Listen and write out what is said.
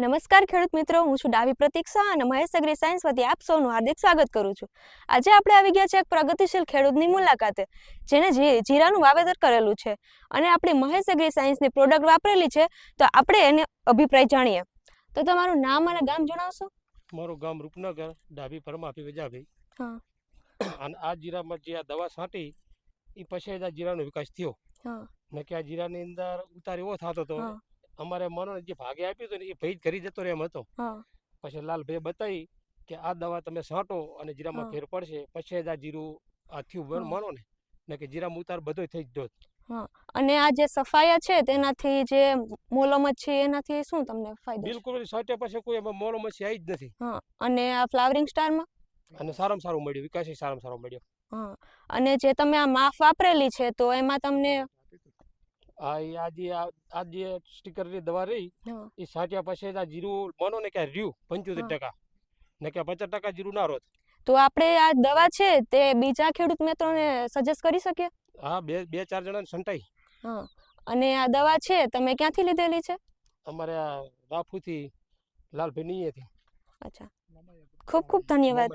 નમસ્કાર ખેડૂત મિત્રો, હું છું ડાભી પ્રતીક્ષા અને મહેશ એગ્રી સાયન્સ વતી આપ સૌનું હાર્દિક સ્વાગત કરું છું. આજે આપણે આવી ગયા છે એક પ્રગતિશીલ ખેડૂતની મુલાકાતે, જેને જીરાનું વાવેતર કરેલું છે અને આપણી મહેશ એગ્રી સાયન્સની પ્રોડક્ટ વાપરેલી છે. તો આપણે એને અભિપ્રાય જાણીએ. તો તમારું નામ અને ગામ જણાવશો? મારું ગામ રૂપનગર, ડાભી પરમાપી વેજાભાઈ. હા. અને આ જીરામાં જે આ દવા છાંટી એ પછી જ આ જીરાનો વિકાસ થયો. હા. ને કે આ જીરાની અંદર ઉતાર એવો થતો હતો, અમારે મનો જે ભાગે આપ્યું હતું ને એ ભાઈ ઘરી જતો રહે એમ હતો. પછી લાલભાઈ બતાવી કે આ દવા તમે છાંટો અને જીરામાં ફેર પડશે, પછી જ આ જીરું આ થયું માનો ને કે જીરામાં ઉતાર બધો થઈ જ દોત. અને આ જે સફાયા છે તેનાથી જે મોલોમત છે એનાથી શું તમને ફાયદો? બિલકુલ છાંટ્યા પછી કોઈ એમાં મોલોમત આવી જ નથી. અને આ ફ્લાવરિંગ સ્ટારમાં અને સારામાં સારું મળ્યું, વિકાસ સારામાં સારો મળ્યો. અને જે તમે આ માફ વાપરેલી છે તો એમાં તમને આ જે સ્ટીકર ની દવા રહી એ છાંટ્યા પછી આ જીરું માનો ને કે રહ્યું 75% ને કે 50% જીરું ના રોત. તો આપણે આ દવા છે તે બીજા ખેડૂત મિત્રોને સજેસ્ટ કરી શકીએ? હા, બે ચાર જણાને સંટાઈ. અને આ દવા છે તમે ક્યાંથી લીધેલી છે? અમારે આ રાફુથી લાલભાઈ નીએથી. અચ્છા, ખૂબ ખૂબ ધન્યવાદ.